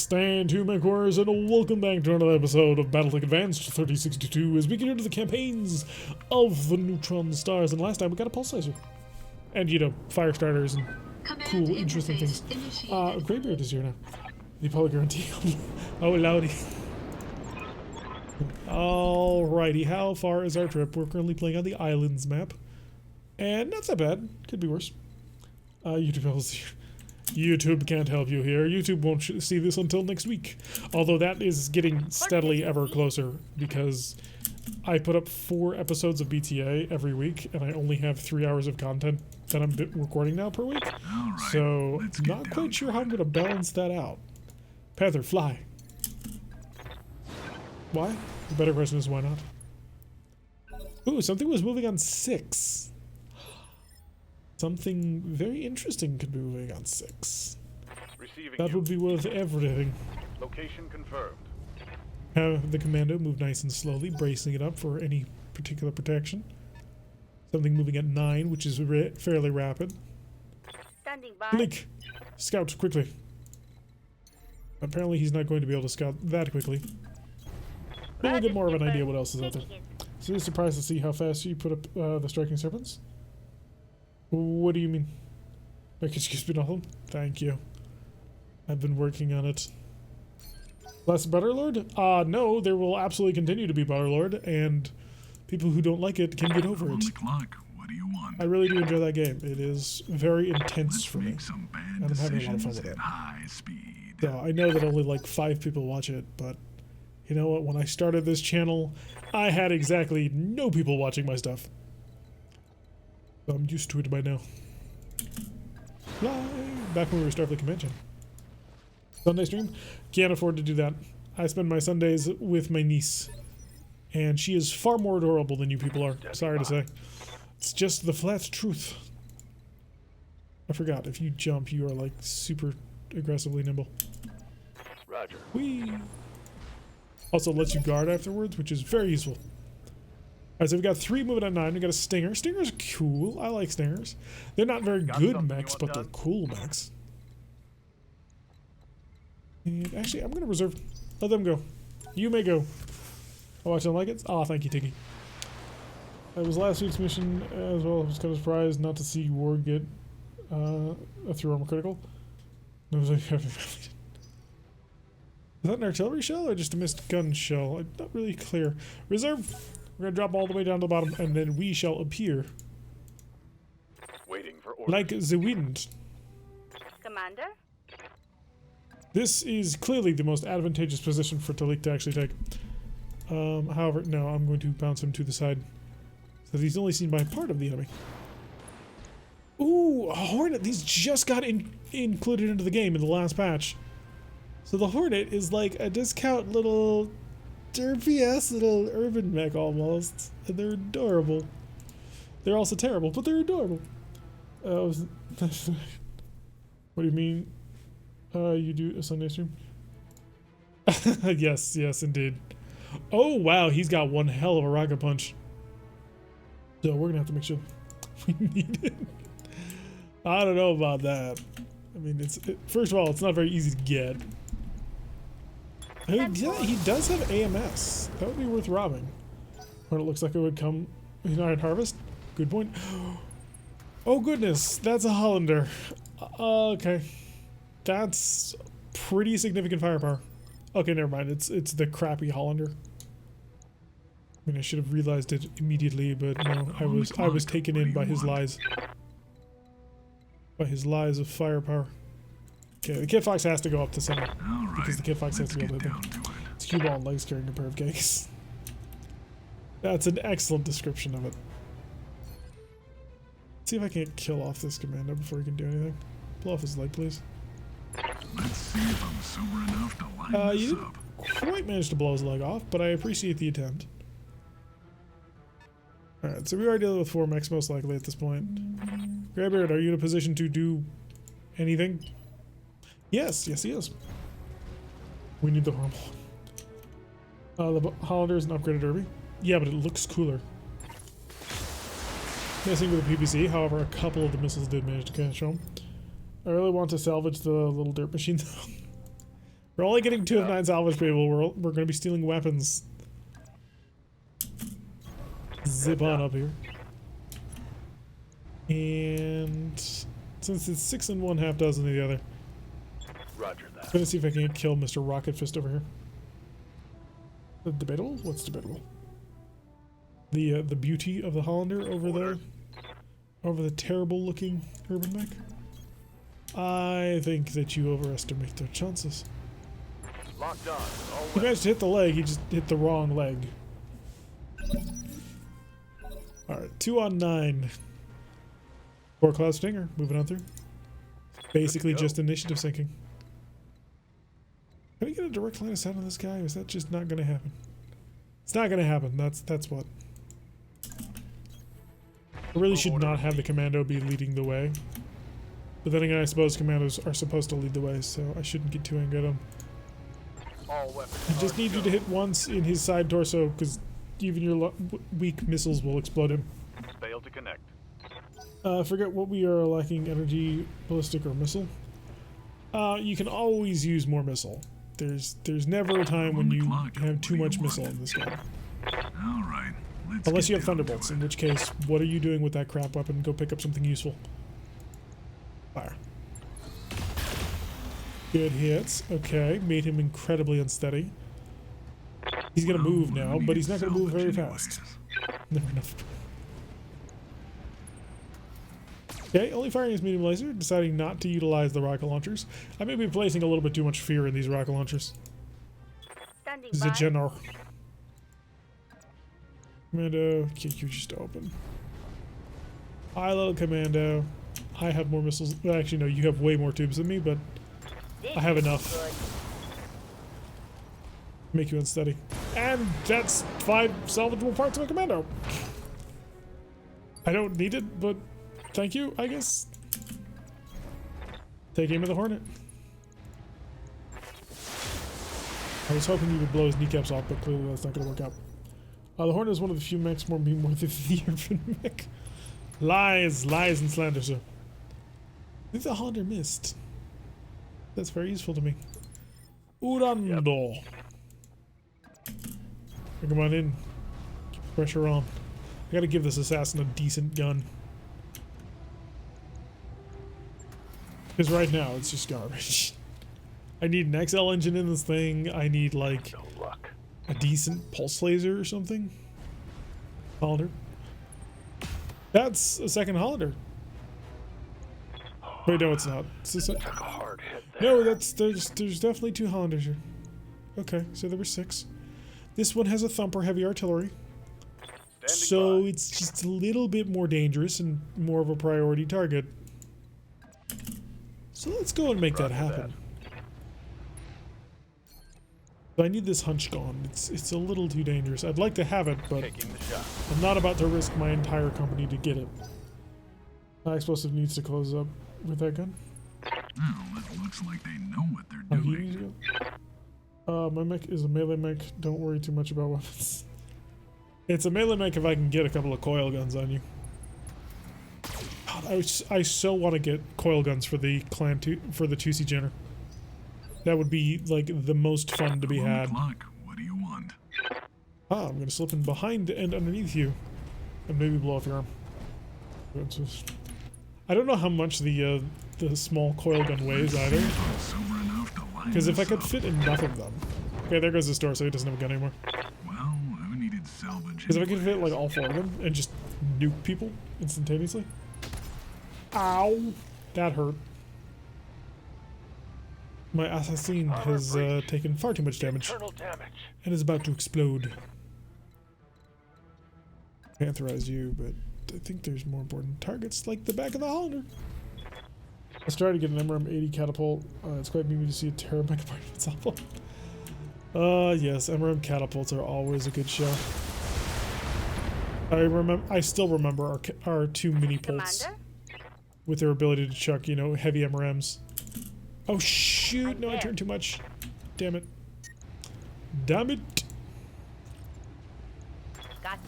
Stand to my quarters and welcome back to another episode of BattleTech Advanced 3062 as we get into the campaigns of the Neutron Stars. And last time we got a pulsarizer. And, you know, fire starters and cool, interesting things. Greybeard is here now. The probably guarantee. Oh, loudy. Alrighty, how far is our trip? We're currently playing on the Islands map. And not that bad. Could be worse. YouTube can't help you here. YouTube won't see this until next week. Although that is getting steadily ever closer because I put up 4 episodes of BTA every week and I only have 3 hours of content that I'm recording now per week. Right, so not quite sure how I'm going to balance that out. Panther, fly. Why? The better question is why not? Ooh, something was moving on 6. Something very interesting could be moving on 6. That would be worth everything. Location confirmed. Have the commando move nice and slowly, bracing it up for any particular protection. Something moving at 9, which is fairly rapid. Standing by. Blink! Scout, quickly. Apparently he's not going to be able to scout that quickly. But we'll get more of an idea what else is out there. So you're surprised to see how fast you put up the striking serpents? What do you mean? Excuse me, nothing. Thank you. I've been working on it. Less Butterlord? No, there will absolutely continue to be Butterlord, and people who don't like it can get over On it. the clock. What do you want? I really do enjoy that game. It is very intense for me. Make some bad And I'm having a lot of fun decisions with at it. high speed. So I know that only like 5 people watch it, but you know what? When I started this channel, I had exactly no people watching my stuff. So I'm used to it by now. Fly! Back when we were Starfleet Convention. Sunday stream? Can't afford to do that. I spend my Sundays with my niece. And she is far more adorable than you people are. Sorry to say. It's just the flat truth. I forgot, if you jump, you are like super aggressively nimble. Roger. Whee! Also lets you guard afterwards, which is very useful. Alright, so we've got 3 moving at 9. We got a Stinger. Stingers are cool. I like Stingers. They're not very good mechs, but they're cool mechs. And actually, I'm going to reserve. Let them go. You may go. Oh, I don't like it? Oh, thank you, Tiggy. That was last week's mission as well. I was kind of surprised not to see Ward get a through armor critical. No, is that an artillery shell or just a missed gun shell? I'm not really clear. Reserve. We're going to drop all the way down to the bottom, and then we shall appear. Waiting for orders. Like the wind. Commander? This is clearly the most advantageous position for Talik to actually take. However, no, I'm going to bounce him to the side. So he's only seen by part of the enemy. Ooh, a Hornet. These just got included into the game in the last patch. So the Hornet is like a discount little derpy-ass little urban mech almost. And they're adorable. They're also terrible, but they're adorable. What do you mean? You do a Sunday stream? Yes, indeed. Oh, wow, he's got one hell of a rocket punch. So we're gonna have to make sure we need it. I don't know about that. I mean, first of all, it's not very easy to get. Yeah, he does have AMS. That would be worth robbing. But it looks like it would come in Iron Harvest. Good point. Oh goodness, that's a Hollander. Okay. That's pretty significant firepower. Okay, never mind. It's the crappy Hollander. I mean, I should have realized it immediately, but no, I was taken in by his lies. By his lies of firepower. Okay, the Kid Fox has to go up to center. All right. Because the Kid Fox has to be able to hit them. It's cue ball and legs carrying a pair of cakes. That's an excellent description of it. Let's see if I can't kill off this commando before he can do anything. Blow off his leg, please. Let's see if I'm sober enough to line You this didn't up. quite manage to blow his leg off, but I appreciate the attempt. Alright, so we are dealing with 4 mechs most likely at this point. Greybeard, are you in a position to do anything? Yes, he is. We need the horrible one. The Hollander is an upgraded Derby. Yeah, but it looks cooler. Missing with the PPC, however, a couple of the missiles did manage to catch him. I really want to salvage the little dirt machine though. We're only getting 2 of 9 salvage, people. We're going to be stealing weapons. Zip on up here. And since it's 6 and 1/2 dozen of the other, Roger that. I'm going to see if I can kill Mr. Rocket Fist over here. Debatable? What's debatable? The beauty of the Hollander over there, over the terrible looking urban mech. I think that you overestimate their chances. Locked on. All He managed to hit the leg, he just hit the wrong leg. Alright, 2 on 9. 4 Cloud Stinger, moving on through. Basically just initiative sinking. Can we get a direct line of sight on this guy, or is that just not gonna happen? It's not gonna happen, that's what. I really should not have the commando be leading the way. But then again, I suppose commandos are supposed to lead the way, so I shouldn't get too angry at him. All weapons. I just need you to hit once in his side torso, because even your weak missiles will explode him. Failed to connect. Forget what we are lacking: energy, ballistic, or missile. You can always use more missile. There's never a time when you have too much missile in this game. All right. Let's Unless get you have down to thunderbolts, it. in which case, what are you doing with that crap weapon? Go pick up something useful. Fire. Good hits. Okay, made him incredibly unsteady. He's gonna Well, move we now, need but he's not gonna move very salvage fast. anyways. Never enough. Okay, only firing his medium laser, deciding not to utilize the rocket launchers. I may be placing a little bit too much fear in these rocket launchers. Standing This is a by. general. Commando, kick you just open. Hi, little commando. I have more missiles. Well, actually, no, you have way more tubes than me, but This I have is enough. good. Make you unsteady. And that's 5 salvageable parts of a commando. I don't need it, but thank you, I guess. Take aim at the Hornet. I was hoping you would blow his kneecaps off, but clearly that's not going to work out. The Hornet is one of the few mechs more being worth it than the urban mech. Lies and slander, sir. I think the Hollander missed. That's very useful to me. Urando. Come on in. Keep the pressure on. I gotta give this assassin a decent gun. Because right now it's just garbage. I need an XL engine in this thing. I need like No luck. a decent pulse laser or something. Hollander. That's a second Hollander. Wait, no, it's not. It's a Took a hard hit there. no, there's definitely 2 Hollanders here. Okay, so there were 6. This one has a thumper heavy artillery, Standing so by. it's just a little bit more dangerous and more of a priority target. So let's go and make that Roger happen. But I need this hunch gone. It's a little too dangerous. I'd like to have it, but Taking the shot. I'm not about to risk my entire company to get it. High explosive needs to close up with that gun. Well, it looks like they know what they're Oh, he doing. needs to go. My mech is a melee mech. Don't worry too much about weapons. It's a melee mech if I can get a couple of coil guns on you. God, I so want to get coil guns for the clan for the 2C Jenner. That would be like the most fun to be On the had. clock. What do you want? Ah, I'm gonna slip in behind and underneath you, and maybe blow off your arm. I don't know how much the small coil gun weighs either. Sober enough to line Because if I this could up. fit enough of them. Okay, there goes this door, so he doesn't have a gun anymore. Well, who needed salvage? Because if I could fit like anyways? all 4 of them and just nuke people instantaneously. Ow! That hurt. My assassin has taken far too much damage Internal damage. and is about to explode. Pantherize you, but I think there's more important targets like the back of the Hollander. Let's try to get an MRM 80 catapult. It's quite neat to see a Terra mech part of itself. Yes, MRM catapults are always a good show. I still remember our 2 mini pults Commander? with their ability to chuck, you know, heavy MRMs. Oh shoot! I'm No, I there. turned too much. Damn it! Damn it! Gotcha.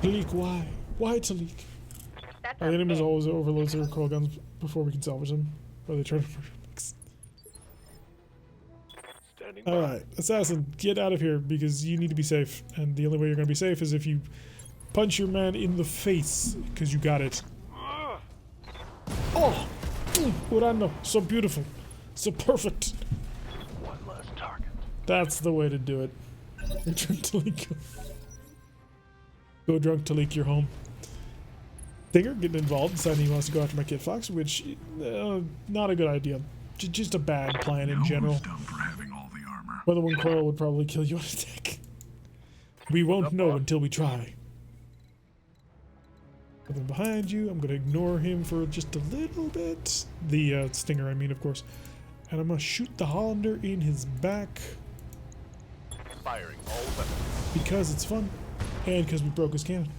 Leak, why? Why it's a leak? That's Our a enemies bit. always overload their coil guns before we can salvage them. Or they try to Standing by. Alright, assassin, get out of here because you need to be safe. And the only way you're going to be safe is if you punch your man in the face because you got it. Oh! Urano, so beautiful. So perfect. One less target. That's the way to do it. Go drunk to leak. Go drunk to leak your home. Stinger getting involved, deciding he wants to go after my Kit Fox, which, not a good idea. Just a bad plan in general. Almost done for having all the armor. Weather One Coil would probably kill you on attack. We won't know until we try. Something behind you. I'm going to ignore him for just a little bit. The Stinger, I mean, of course. And I'm going to shoot the Hollander in his back. Firing all weapons. Because it's fun. And because we broke his cannon.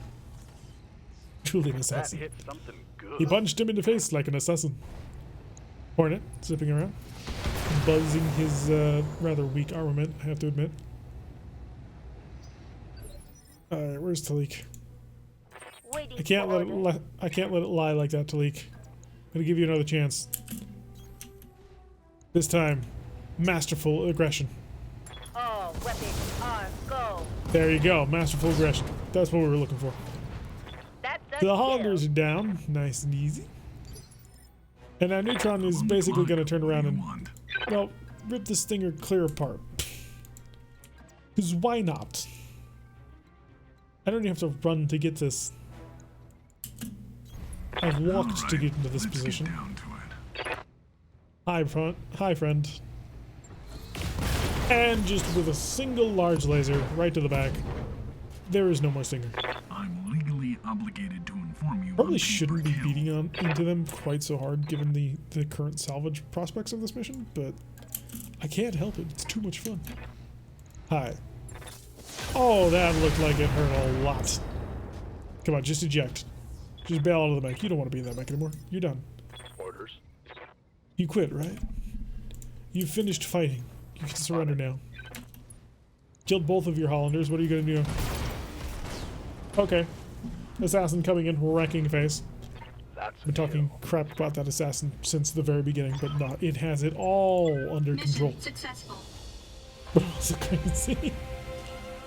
Truly an That assassin. hit something good. He punched him in the face like an assassin. Hornet, zipping around. Buzzing his rather weak armament, I have to admit. Alright, where's Talik? Waiting I can't for let it orders. I can't let it lie like that, Talik. I'm gonna give you another chance. This time, masterful aggression. All weapons are go. There you go, masterful aggression. That's what we were looking for. That's a The kill. Hollanders are down, nice and easy. And now Neutron is basically gonna turn around and, well, rip the Stinger clear apart. Because why not? I don't even have to run to get this. I've walked to get into this position. Down to it. Hi, friend. And just with a single large laser right to the back, there is no more Stinger. I'm legally obligated to inform you. Probably on shouldn't be paper kill. beating into them quite so hard given the current salvage prospects of this mission, but I can't help it. It's too much fun. Hi. Oh, that looked like it hurt a lot. Come on, just eject. Just bail out of the mech. You don't want to be in that mech anymore. You're done. Orders. You quit, right? You finished fighting. You can surrender now. Killed both of your Hollanders. What are you going to do? Okay. Assassin coming in, wrecking face. That's Been talking crap about that assassin since the very beginning, but no, it has it all under control. Mission successful. So crazy.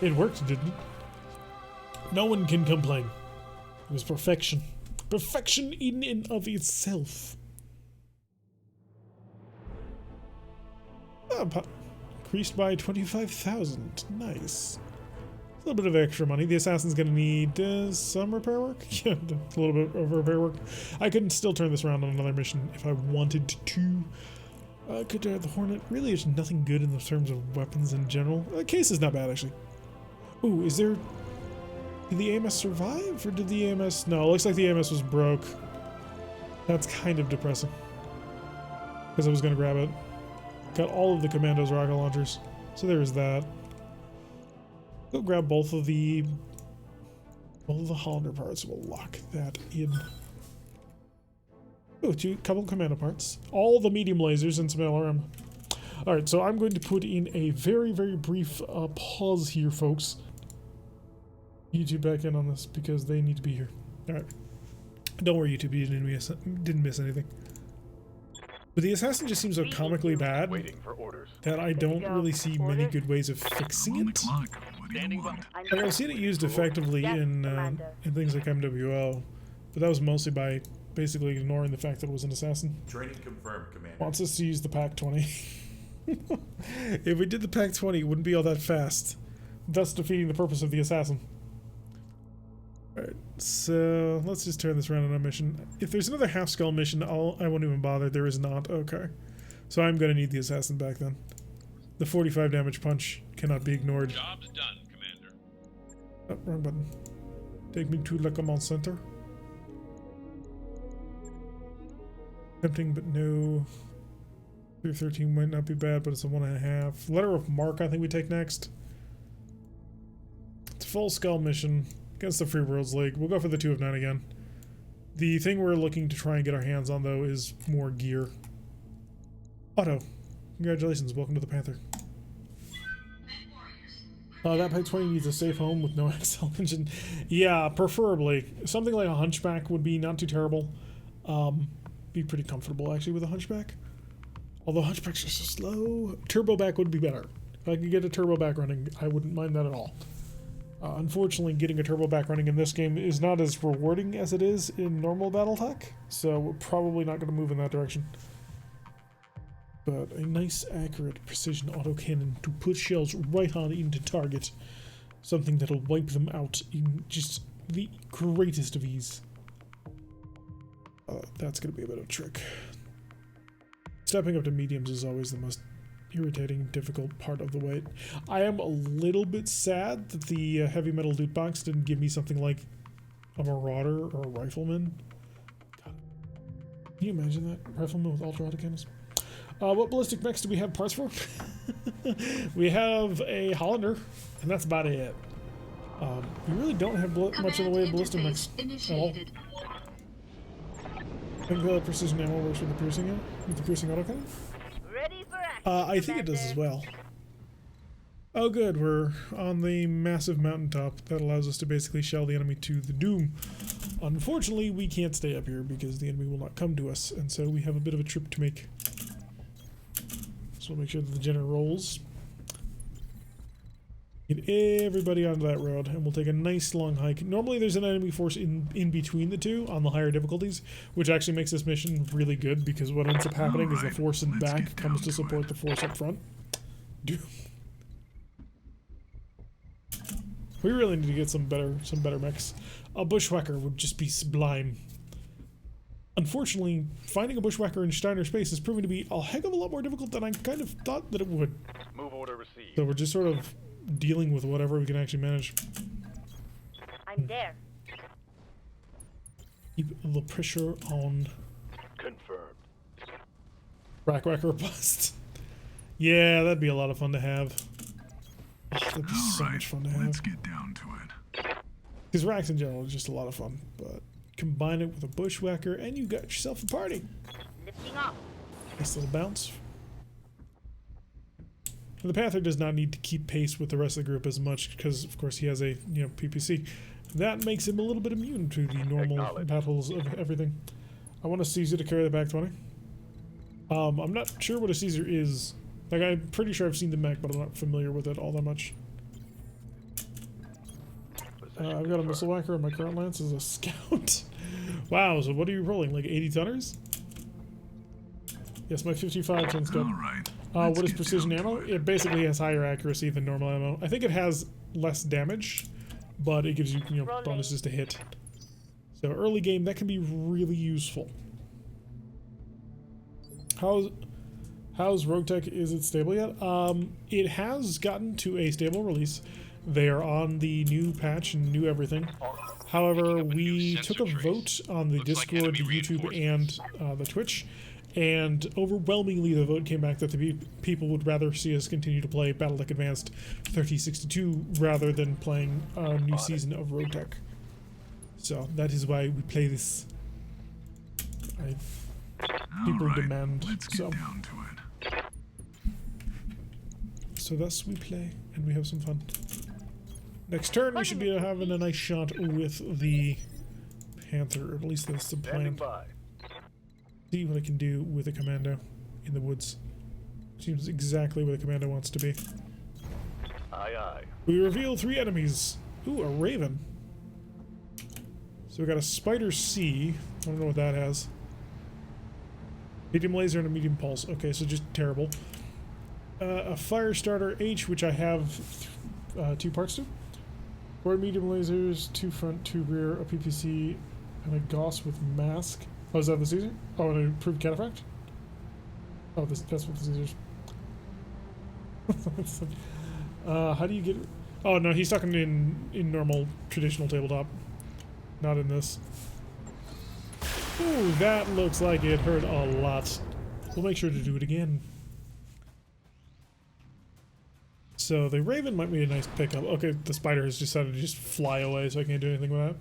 It worked, didn't it? No one can complain. It was perfection. Perfection in and of itself. Increased by 25,000. Nice. A little bit of extra money. The assassin's gonna need some repair work. Yeah, a little bit of repair work. I could still turn this around on another mission if I wanted to. Could the Hornet really? There's nothing good in the terms of weapons in general. Case is not bad actually. Ooh, is there? Did the AMS survive, or did the AMS? No, it looks like the AMS was broke. That's kind of depressing. Because I was gonna grab it. Got all of the Commando's rocket launchers, so there is that. Go grab both of the Hollander parts. We'll lock that in. Oh, couple commando parts. All the medium lasers and some LRM. Alright, so I'm going to put in a very, very brief pause here, folks. YouTube back in on this because they need to be here. Alright. Don't worry, YouTube, you didn't miss anything. But the assassin just seems so comically bad waiting for orders. that I don't really see many good ways of fixing On the it. clock. What do you want? Like, I've seen it used effectively Yes, in Commander. things like MWO, but that was mostly by basically ignoring the fact that it was an assassin. Training confirmed, Commander. Wants us to use the PAC-20. If we did the PAC-20, it wouldn't be all that fast, thus defeating the purpose of the assassin. Alright, so let's just turn this around on a mission. If there's another half-skull mission, I won't even bother. There is not. Okay. So I'm going to need the assassin back then. The 45 damage punch cannot be ignored. Job's done, Commander. Oh, wrong button. Take me to Le Command Center. Tempting, but no. 313 might not be bad, but it's a 1.5. Letter of Mark, I think we take next. It's a full skull mission against the Free Worlds League. We'll go for the 2 of 9 again. The thing we're looking to try and get our hands on, though, is more gear. Otto, congratulations. Welcome to the Panther. That PAC-20 needs a safe home with no XL engine. Yeah, preferably. Something like a Hunchback would be not too terrible. Be pretty comfortable, actually, with a Hunchback. Although Hunchbacks are so slow, turbo back would be better. If I could get a turbo back running, I wouldn't mind that at all. Unfortunately, getting a turbo back running in this game is not as rewarding as it is in normal BattleTech, so we're probably not going to move in that direction. But a nice, accurate precision autocannon to put shells right on into target. Something that'll wipe them out in just the greatest of ease. That's going to be a bit of a trick. Stepping up to mediums is always the most irritating, difficult part of the wait. I am a little bit sad that the heavy metal loot box didn't give me something like a marauder or a rifleman. God. Can you imagine that? Rifleman with ultra autocannons? What ballistic mechs do we have parts for? We have a Hollander, and that's about it. We really don't have much in the way of ballistic mechs at all. I think the precision ammo works with the piercing autocannon. Ready for action, I think it does as well. Oh good, we're on the massive mountaintop that allows us to basically shell the enemy to the doom. Unfortunately, we can't stay up here because the enemy will not come to us, and so we have a bit of a trip to make. So we'll make sure that the generator rolls. Get everybody onto that road, and we'll take a nice long hike. Normally there's an enemy force in between the two on the higher difficulties, which actually makes this mission really good because what ends up happening is the force in the back comes to support the force up front. We really need to get some better mechs. A bushwhacker would just be sublime. Unfortunately, finding a bushwhacker in Steiner space is proving to be a heck of a lot more difficult than I kind of thought that it would. Move order received. So we're just sort of dealing with whatever we can actually manage. I'm there. Keep the pressure on. Confirmed. Rackwhacker bust. Yeah, that'd be a lot of fun to have. Oh, that'd be so much fun to have. Let's get down to it. Because racks in general is just a lot of fun, but combine it with a bushwhacker and you got yourself a party. Lifting off. Nice little bounce. The Panther does not need to keep pace with the rest of the group as much because, of course, he has a PPC. That makes him a little bit immune to the normal battles of everything. I want a Caesar to carry the back 20. I'm not sure what a Caesar is. Like, I'm pretty sure I've seen the mech, but I'm not familiar with it all that much. I've got a missile whacker, and my current lance is a scout. Wow, so what are you rolling? Like 80 tonners? Yes, my 55 ton scout. All right. What is precision ammo? It basically has higher accuracy than normal ammo. I think it has less damage, but it gives you, bonuses to hit. So early game, that can be really useful. How's RogueTech? Is it stable yet? It has gotten to a stable release. They are on the new patch and new everything. However, we took a vote on the Discord, YouTube, and the Twitch, and overwhelmingly the vote came back that the people would rather see us continue to play BattleTech Advanced 3062 rather than playing a new season of RogueTech. So that is why we play this. People demand. Let's get down to it. So thus we play, and we have some fun. Next turn, we should be having a nice shot with the Panther, or at least that's the plan. See what I can do with a commando in the woods. Seems exactly where the commando wants to be. Aye, aye. We reveal 3 enemies. Ooh, a raven. So we got a Spider C. I don't know what that has. Medium laser and a medium pulse. Okay, so just terrible. A fire starter H, which I have 2 parts to. 4 medium lasers, 2 front, 2 rear, a PPC, and a Gauss with mask. Oh, is that the Caesar? Oh, an improved cataphract? Oh, that's what the Caesar's. How do you get... Oh, no, he's talking in normal, traditional tabletop. Not in this. Ooh, that looks like it hurt a lot. We'll make sure to do it again. So the Raven might be a nice pickup. Okay, the Spider has decided to just fly away, so I can't do anything with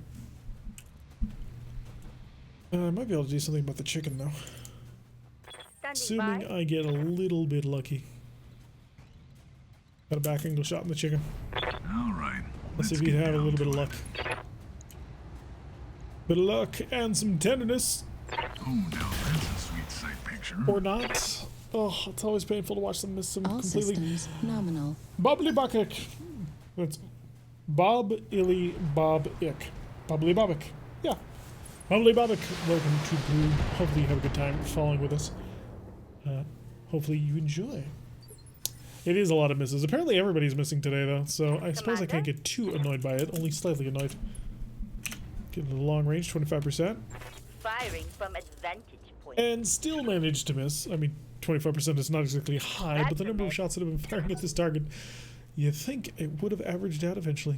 that. I might be able to do something about the chicken, though. Assuming I get a little bit lucky. Got a back angle shot in the chicken. All right. Let's see if we have a little bit of luck. Bit of luck and some tenderness. Oh, now that's a sweet sight picture. Or not. Oh, it's always painful to watch them miss some All completely systems nominal. bubbly bucket. That's Bob Illy Bob Ick. Bubbly Bobic. Yeah. Bubbly Bobic. Welcome to Brew. Hopefully you have a good time following with us. Hopefully you enjoy. It is a lot of misses. Apparently everybody's missing today though, so I suppose I can't get too annoyed by it. Only slightly annoyed. Get a long range, 25%. Firing from advantage point. And still managed to miss. I mean, 25% is not exactly high, but the number of shots that have been firing at this target, you think it would have averaged out eventually.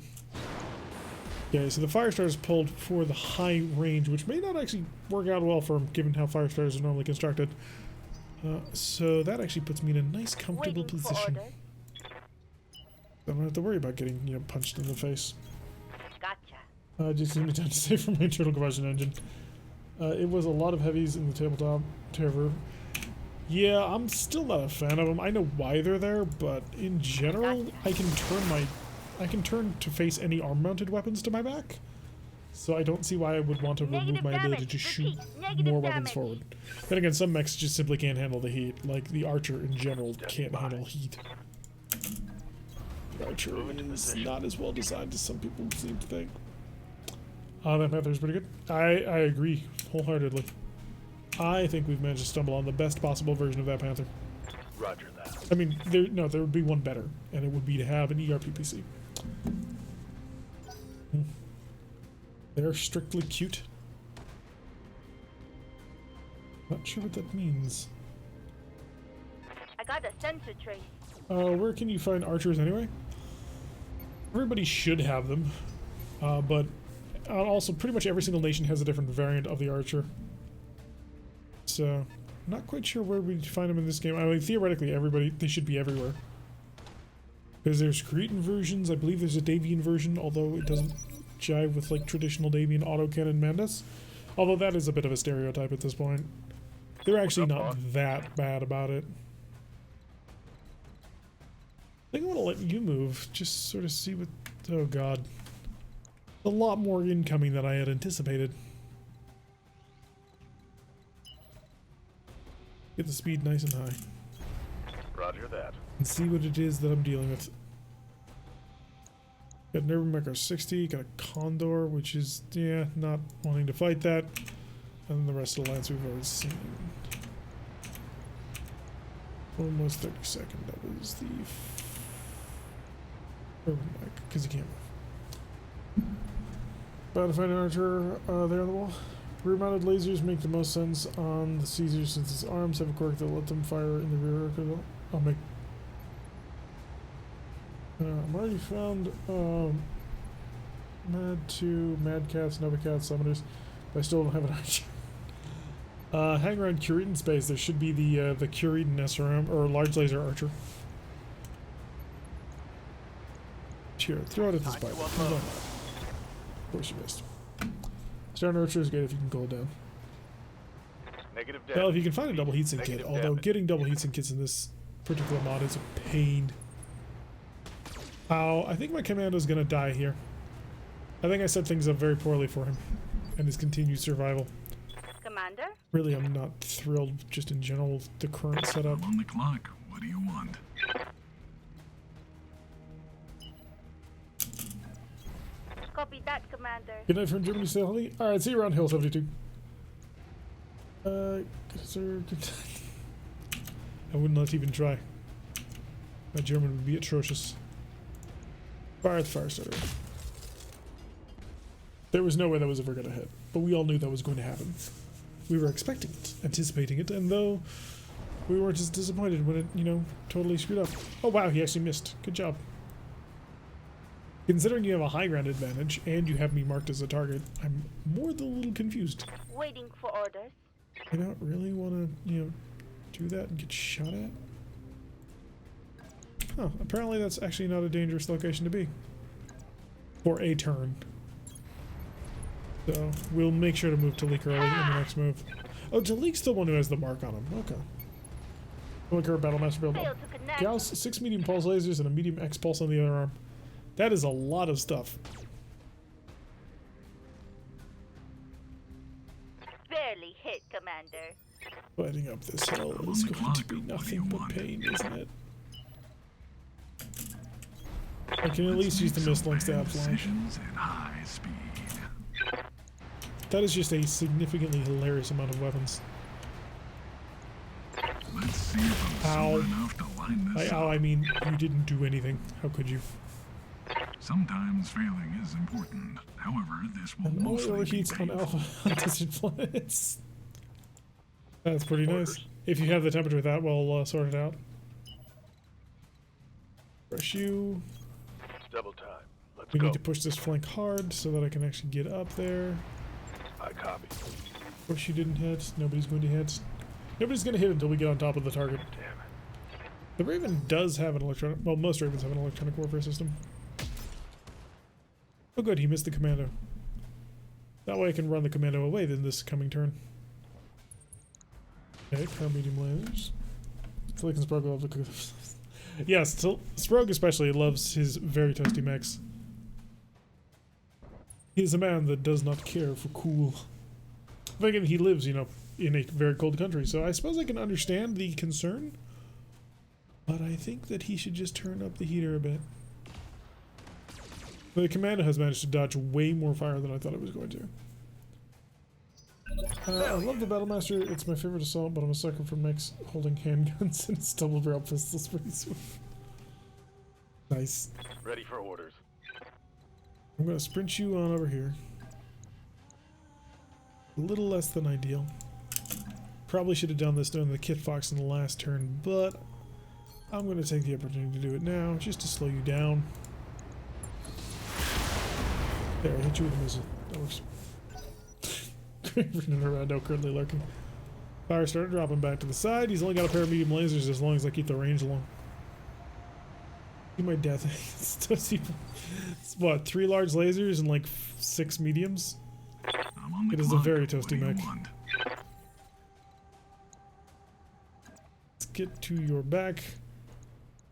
Yeah, so the Firestars pulled for the high range, which may not actually work out well for him, given how Firestars are normally constructed. So that actually puts me in a nice, comfortable Waiting for position. orders. I don't have to worry about getting, punched in the face. Gotcha. Just give me time to save from my internal combustion engine. It was a lot of heavies in the tabletop terror. Yeah, I'm still not a fan of them. I know why they're there, but in general, I can turn to face any arm-mounted weapons to my back. So I don't see why I would want to remove my ability to shoot more weapons forward. Then again, some mechs just simply can't handle the heat. Like the Archer in general can't handle heat. The Archer is not as well designed as some people seem to think. That Panther's pretty good. I agree wholeheartedly. I think we've managed to stumble on the best possible version of that Panther. Roger that. I mean, there would be one better, and it would be to have an ERPPC. They're strictly cute. Not sure what that means. I got a sensor trace. Where can you find archers anyway? Everybody should have them, but also pretty much every single nation has a different variant of the archer. So, I'm not quite sure where we find them in this game. I mean, theoretically, they should be everywhere. Because there's Kuritan versions, I believe there's a Davian version, although it doesn't jive with like traditional Davian autocannon Mandas. Although that is a bit of a stereotype at this point. They're actually not that bad about it. I think I want to let you move, just sort of see what... Oh god. A lot more incoming than I had anticipated. Get the speed nice and high. Roger that. And see what it is that I'm dealing with. Got Nervemaker 60, got a Condor, which is, yeah, not wanting to fight that. And then the rest of the lines we've already seen. Almost 32nd, that was the... because you can't move. Battlefighting Archer, they're on the wall. Rear-mounted lasers make the most sense on the Caesar since its arms have a quirk that let them fire in the rear. I'll make... I'm already found Mad 2, Mad Cats, Nova Cats, Summoners, but I still don't have an Archer. Hang around Kuritan space, there should be the Kuritan SRM, or Large Laser Archer. Here, throw it at this pipe. Of course you missed. Stern Archer is good if you can go down. Negative Well, damage. if you can find a double heatsink kit, Negative although damage. getting double heatsink kits in this particular mod is a pain. I think my commando's gonna die here. I think I set things up very poorly for him and his continued survival. Commander? Really, I'm not thrilled just in general with the current setup. I'm on the clock. What do you want? Copy that, Commander. Good night from Germany, Sally. Alright, see you around Hill 72. Sir, good I wouldn't let even try. My German would be atrocious. Fire at the fire starter. There was no way that was ever going to hit, but we all knew that was going to happen. We were expecting it, anticipating it, and though we were just disappointed when it, totally screwed up. Oh wow, he actually missed. Good job. Considering you have a high ground advantage and you have me marked as a target, I'm more than a little confused. Waiting for orders. I don't really want to, do that and get shot at. Oh, apparently that's actually not a dangerous location to be. For a turn. So, we'll make sure to move Talik early in the next move. Oh, Talik's the one who has the mark on him. Okay. Talik, Battlemaster build. Failed to connect. Gauss, 6 medium pulse lasers and a medium X pulse on the other arm. That is a lot of stuff. Barely hit, Commander. But Sliding up this hill I'm is on the going to clock. be What do nothing you but want? pain, isn't it? I can at Let's least use the make mist some links to bad have flank. decisions at high speed. That is just a significantly hilarious amount of weapons. Let's see if I'm Ow. smart enough to line this Ow, up. I mean, you didn't do anything. How could you? Sometimes failing is important. However, this will And only mostly be overheats on painful. alpha on distant planets. That's pretty nice. Orders. If you have the temperature that well sorted out. Brush you. Double time. Let's We go. need to push this flank hard so that I can actually get up there. I copy. Of course you didn't hit. Nobody's going to hit. Nobody's going to hit until we get on top of the target. Damn it. The Raven does have an electronic... Well, most Ravens have an electronic warfare system. Oh good, he missed the commando. That way I can run the commando away then this coming turn. Okay, power medium lasers. Flick and Sprague love the... Yes, Sprague especially loves his very toasty mechs. He is a man that does not care for cool. But again, he lives, you know, in a very cold country, so I suppose I can understand the concern. But I think that he should just turn up the heater a bit. The commando has managed to dodge way more fire than I thought it was going to. I love the Battlemaster. It's my favorite assault, but I'm a sucker for mechs holding handguns and its double barrel pistols pretty soon. Nice. Ready for orders. I'm going to sprint you on over here. A little less than ideal. Probably should have done this during the Kit Fox in the last turn, but I'm going to take the opportunity to do it now, just to slow you down. There, I hit you with a missile. That works. Running around now, currently lurking. Fire started dropping back to the side. He's only got a pair of medium lasers as long as I keep the range along. See my death. It's what, 3 large lasers and like 6 mediums? I'm on the It is a clock. very What toasty do you mech. want? Let's get to your back.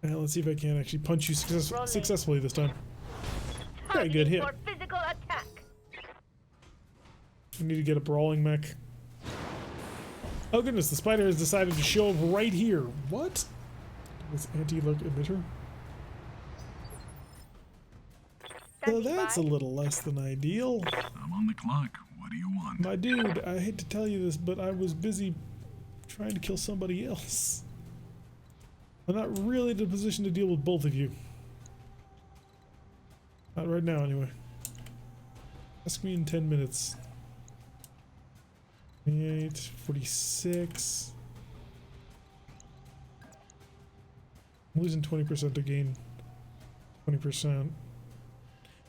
And let's see if I can actually punch you Rolling. successfully this time. Okay, Targeting good hit. for physical attack. I need to get a brawling mech. Oh goodness, the spider has decided to show up right here. What? This anti-lurk emitter? Well, Standing that's a by. little less than ideal. I'm on the clock. What do you want? My dude, I hate to tell you this, but I was busy trying to kill somebody else. I'm not really in a position to deal with both of you. Not right now, anyway. Ask me in 10 minutes. 28, 46. I'm losing 20% to gain 20%.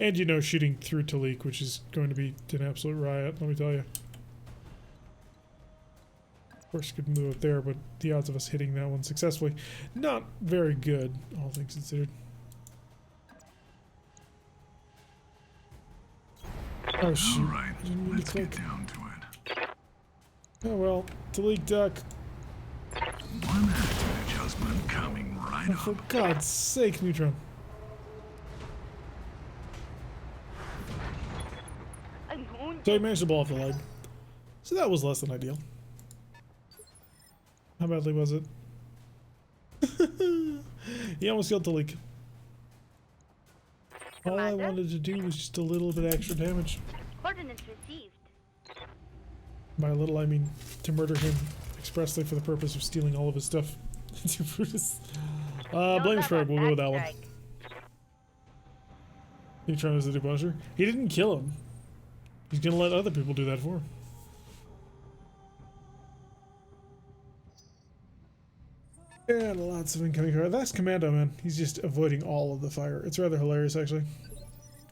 And you know, shooting through Talik, which is going to be an absolute riot, let me tell you. Of course, could move up there, but the odds of us hitting that one successfully, not very good, all things considered. Oh shoot! All right, I didn't mean to let's get click. down to it. Oh well, Talik duck. One attitude adjustment coming right Oh, for up. God's sake, Neutron. I'm wounded. So he managed to blow off the leg. So that was less than ideal. How badly was it? He almost killed Talik. All I Commander? wanted to do was just a little bit extra damage. Coordinates received. By a little, I mean to murder him expressly for the purpose of stealing all of his stuff. To Brutus. No Blame love Strike, on we'll go with that one. strike. Neutron is the debaucher. He didn't kill him. He's gonna let other people do that for him. And lots of incoming fire. That's Commando, man. He's just avoiding all of the fire. It's rather hilarious, actually.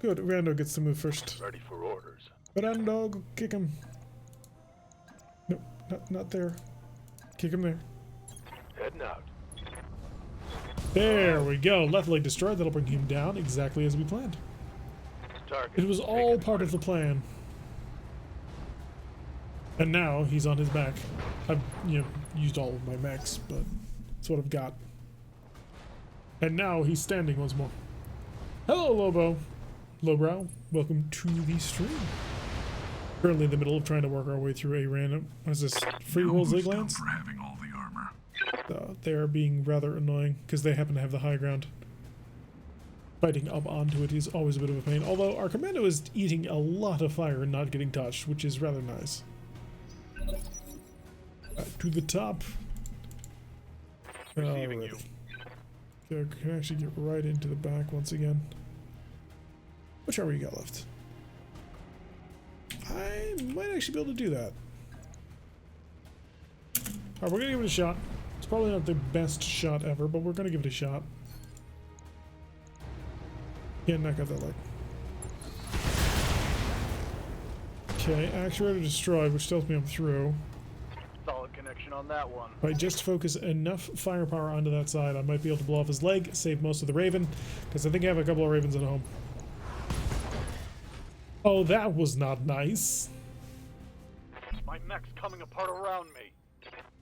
Good. Rando gets to move first. Ready for orders. Rando, go kick him. Nope, not there. Kick him there. Heading out. There we go. Left leg destroyed. That'll bring him down exactly as we planned. Target. It was all part of the plan. And now he's on his back. I've, used all of my mechs, but that's what I've got. And now he's standing once more. Hello, Lobo. Lowbrow. Welcome to the stream. Currently in the middle of trying to work our way through a random, what is this, free Now roll who's dumb Ziglands? for having all the armor? They are being rather annoying because they happen to have the high ground. Fighting up onto it is always a bit of a pain, although our commando is eating a lot of fire and not getting touched, which is rather nice. Back to the top. Receiving you. Okay, I can actually get right into the back once again. Which armor you got left? I might actually be able to do that. Alright, we're gonna give it a shot. It's probably not the best shot ever, but we're gonna give it a shot. Yeah, knock out that leg. Okay, actuator destroyed, which tells me I'm through. Solid connection on that one. If I just focus enough firepower onto that side, I might be able to blow off his leg, save most of the Raven, because I think I have a couple of Ravens at home. Oh, that was not nice. My mech's coming apart around me.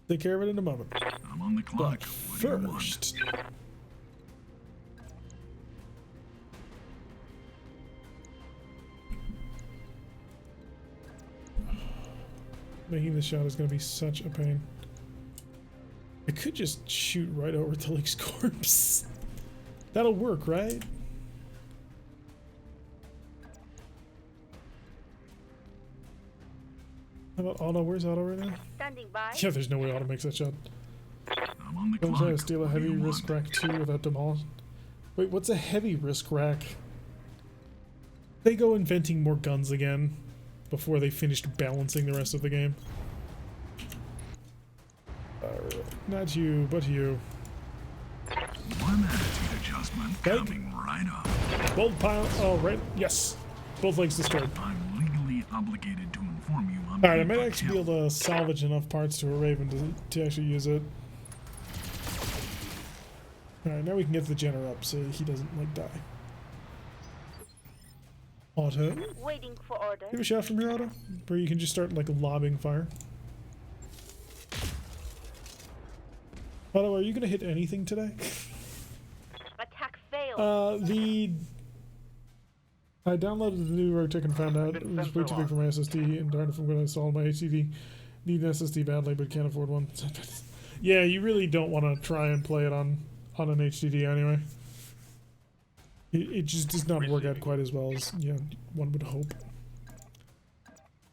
Take care of it in a moment. I'm on the clock. But What do you want? first, making this shot is going to be such a pain. I could just shoot right over Tilly's corpse. That'll work, right? How about Otto? Where's Otto right now? Standing by. Yeah, there's no way Otto makes that shot. I'm on the Don't clock. try to steal a What do heavy you risk want? rack 2 without demolishing. Wait, what's a heavy risk rack? They go inventing more guns again before they finished balancing the rest of the game. Not you, but you. One attitude adjustment Okay. coming right up. Bolt pile. Oh, right. Yes. Both legs destroyed. I'm legally obligated to inform you I'm Alright, I being might actually be killed. able to salvage enough parts to a Raven to actually use it. Alright, now we can get the Jenner up so he doesn't, like, die. Auto. Waiting for order. Give a shot from here, Auto, where you can just start, like, lobbing fire. Auto, are you gonna hit anything today? Attack failed. I downloaded the new BattleTech and found out it was way too big for my SSD, and darn if I'm going to install my HDD. Need an SSD badly, but can't afford one. Yeah, you really don't want to try and play it on an HDD anyway. It just does not work out quite as well as one would hope.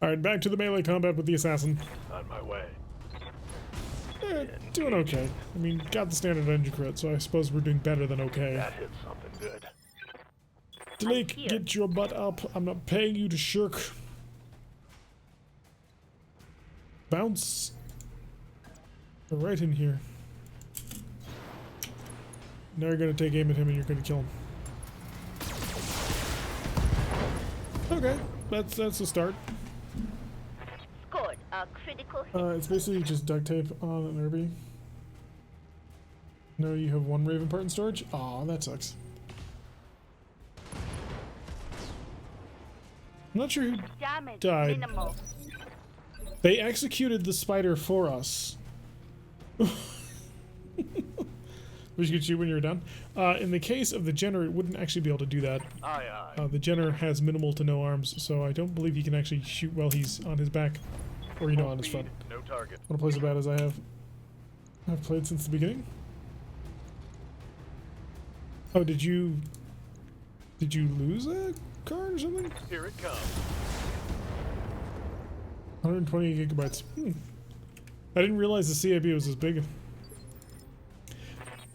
Alright, back to the melee combat with the assassin. On my way. Doing okay. I mean, got the standard engine crit, so I suppose we're doing better than okay. That hit something good. Delake, here. get your butt up. I'm not paying you to shirk. Bounce. Right in here. Now you're gonna take aim at him and you're gonna kill him. Okay, that's a start. Scored a critical hit. It's basically just duct tape on an Irby. No, you have one Raven part in storage? Aw, that sucks. I'm not sure who Damage died. minimal. They executed the spider for us. Which gets you when you're done. In the case of the Jenner, it wouldn't actually be able to do that. Aye, aye. The Jenner has minimal to no arms, so I don't believe he can actually shoot while he's on his back. Or, you know, on his front. No target. I want to play as bad as I have. I've played since the beginning. Oh, did you lose a card or something? Here it comes. 120 gigabytes. I didn't realize the CIB was as big.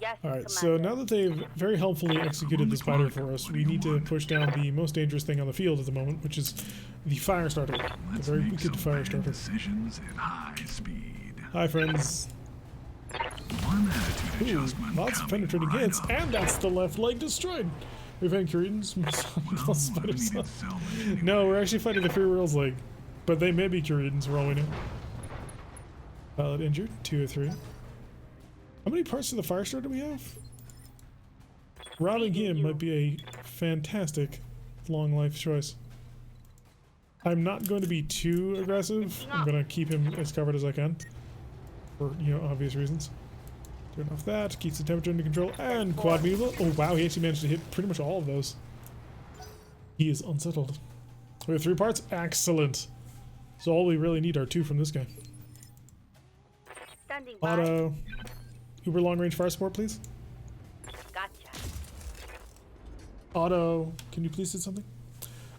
Yes, Alright, so Commander. now that they've very helpfully executed the spider for us, we need to push down the most dangerous thing on the field at the moment, which is the fire starter. The Let's very make wicked some fire bad starter. decisions at high speed. Hi, friends. One attitude Ooh, adjustment lots of coming penetrating right hits, up. and that's the left leg destroyed. We've had Kuritans, Well, spider I needed son. salvage anyway. No, we're actually fighting the Free World's leg, but they may be Kuritans for all we know. Pilot injured, 2 of 3. How many parts to the fire starter do we have? Robbing him might be a fantastic long life choice. I'm not going to be too aggressive. I'm going to keep him as covered as I can. For, obvious reasons. Turn off that, keeps the temperature under control, and quad mutable. Oh wow, he actually managed to hit pretty much all of those. He is unsettled. We have 3 parts? Excellent. So all we really need are 2 from this guy. Standing by. Auto. Uber long range fire support, please. Gotcha. Auto. Can you please do something?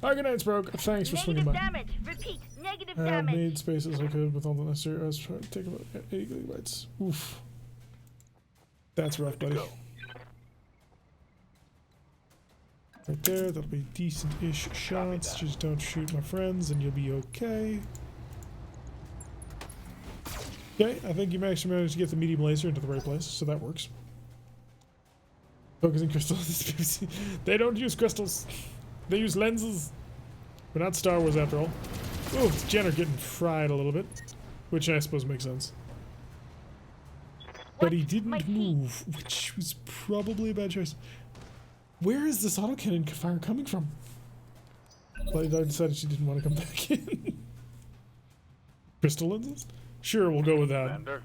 Alright, good night, Broke. Thanks for swinging Negative by. damage. Repeat. Negative I have damage. made space as I could with all the necessary. I was trying to take about 80 gigabytes. Oof. That's rough, buddy. Right there, that'll be decent-ish shots. Just don't shoot my friends and you'll be okay. Okay, I think you actually managed to get the medium laser into the right place, so that works. Focusing crystals. They don't use crystals. They use lenses. We're not Star Wars after all. Ooh, Jenner getting fried a little bit, which I suppose makes sense. But he didn't move, which was probably a bad choice. Where is this autocannon fire coming from? Well, I decided she didn't want to come back in. Crystal lenses? Sure, we'll go with that. Commander.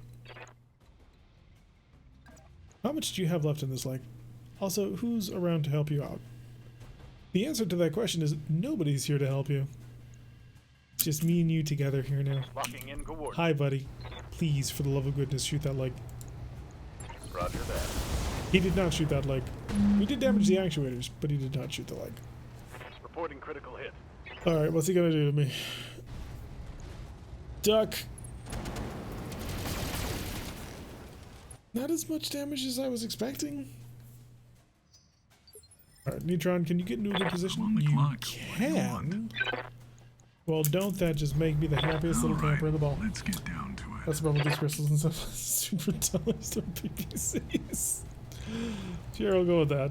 How much do you have left in this leg? Also, who's around to help you out? The answer to that question is nobody's here to help you. It's just me and you together here now. Locking in coordinates. Hi, buddy. Please, for the love of goodness, shoot that leg. Roger that. He did not shoot that leg. We did damage the actuators, but he did not shoot the leg. Reporting critical hit. Alright, what's he gonna do to me? Duck! Not as much damage as I was expecting. Alright, Neutron, can you get into a good position? You can. Well, don't that just make me the happiest little camper in the ball? Let's get down to it. That's the problem with these crystals and stuff. Super dollars on PPCs. Sure, I'll go with that.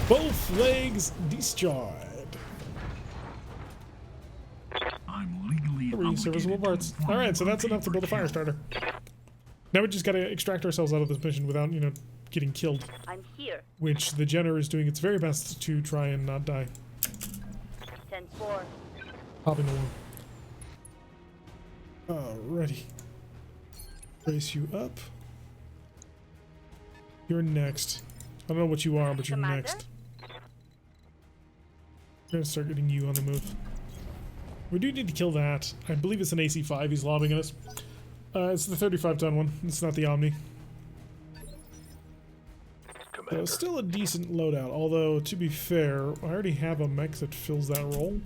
Both legs destroyed. I'm legally 3 serviceable parts. Alright, so that's enough to build a fire starter. Now we just gotta extract ourselves out of this mission without, you know, getting killed. I'm here. Which the Jenner is doing its very best to try and not die. 10-4. Popping the one. Alrighty. Brace you up. You're next. I don't know what you are, but you're Commander? next. We're gonna start getting you on the move. We do need to kill that. I believe it's an AC-5 he's lobbing at us. It's the 35-ton one. It's not the Omni. Still a decent loadout, although, to be fair, I already have a mech that fills that role.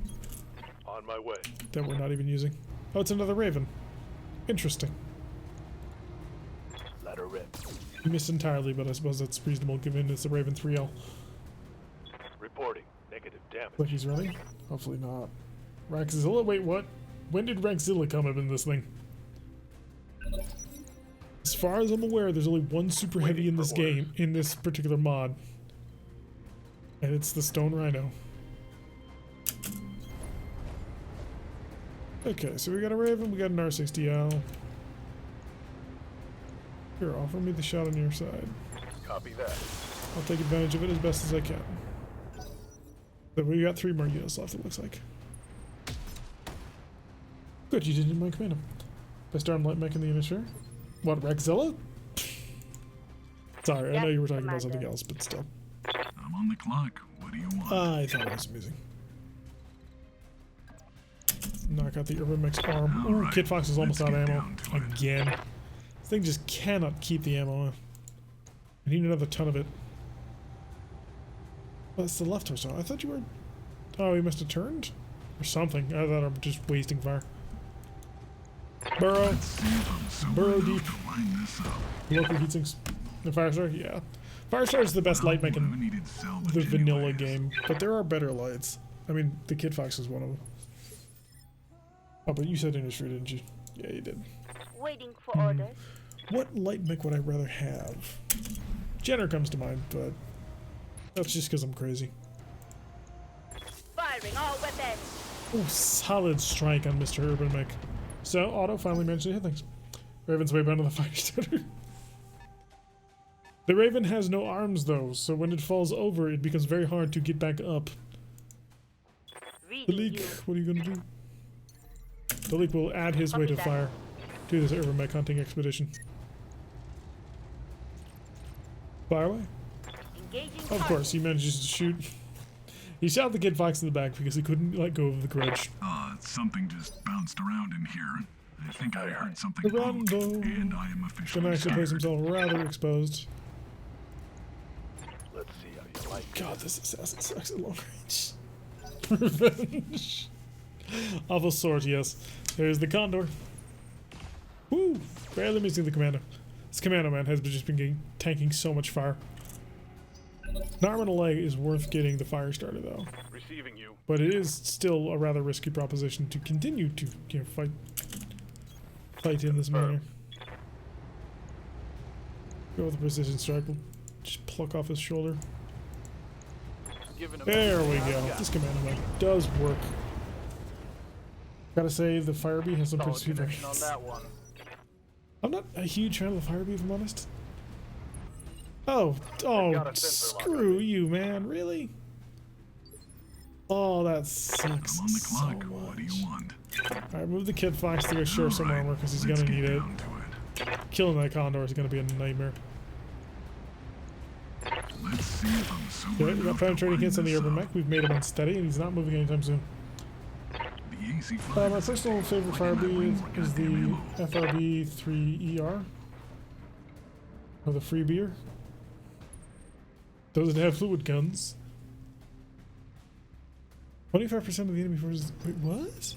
On my way. That we're not even using. Oh, it's another Raven. Interesting. Let her rip. You missed entirely, but I suppose that's reasonable given it's a Raven 3L. Reporting. Negative damage. But he's running? Hopefully not. Raxzilla? Wait, what? When did Raxzilla come up in this thing? As far as I'm aware, there's only one super heavy in this game, in this particular mod. And it's the Stone Rhino. Okay, so we got a Raven, we got an R60L. Here, offer me the shot on your side. Copy that. I'll take advantage of it as best as I can. So we got 3 more units left, it looks like. Good, you didn't mind command him. Best arm light mech in the unit, sure. What, Rexzilla? Sorry, I know you were talking about something else, but still. I'm on the clock. What do you want? I thought it was amusing. Knock out the Urban Mech's arm. Ooh, Alright, Kid Fox is almost out of let's get ammo. down to it. Again. This thing just cannot keep the ammo. I need another ton of it. Oh, that's the left torso. I thought you were... Oh, he must have turned? Or something. I thought I'm just wasting fire. Burrow. Let's see if I'm sober Burrow enough deep. to line this up. Local heat sinks. The Firestar? Yeah. Firestar is the best light mech Well, in I needed salvage the vanilla anyways. game, but there are better lights. I mean, the Kid Fox is one of them. Oh, but you said industry, didn't you? Yeah, you did. Waiting for orders. What light mech would I rather have? Jenner comes to mind, but that's just because I'm crazy. Firing all weapons. Oh, solid strike on Mr. Urban Mech. So, Otto finally managed to hit things. Raven's way behind on the fire starter. The Raven has no arms, though, so when it falls over, it becomes very hard to get back up. The Reading leak, you. what are you gonna do? The leak will add his weight of fire to this Urban Mech hunting expedition. Fire away. Engaging Of course, he manages to shoot. He shot the Kid Fox in the back because he couldn't let go of the grudge. Something just bounced around in here. I think I heard something poke, Rondo. and I am officially Gonna actually place scared. himself rather exposed. Let's see how you like God, this assassin sucks at long range. Revenge. Awful sword, yes. There's the condor. Woo! Barely missing the commando. This commando man has just been tanking so much fire. An arm and a leg is worth getting the fire starter though. Receiving you. But it is still a rather risky proposition to continue to fight in this manner. Go with the precision strike. We'll just pluck off his shoulder. Giving him There we go. Yeah. This commando man does work. Gotta say, the fire bee has some Solid pretty sweet connection on variants. that one. I'm not a huge fan of the fire bee, if I'm honest. Oh, got a sensor lock screw you, man. Really? Oh, that I'm sucks on the so clock. much. What do you want? Alright, move the Kid Fox to go share some Alright, armor, because he's let's gonna get need it. down to it. Killing that condor is gonna be a nightmare. Let's see if I'm sober Okay, we got enough to penetrating line hits on the this urban up. mech. We've made him unsteady, and he's not moving anytime soon. The AC My personal favorite fire bee is the FRB 3ER. Or the free beer. Doesn't have fluid guns. 25% of the enemy forces. Wait, what?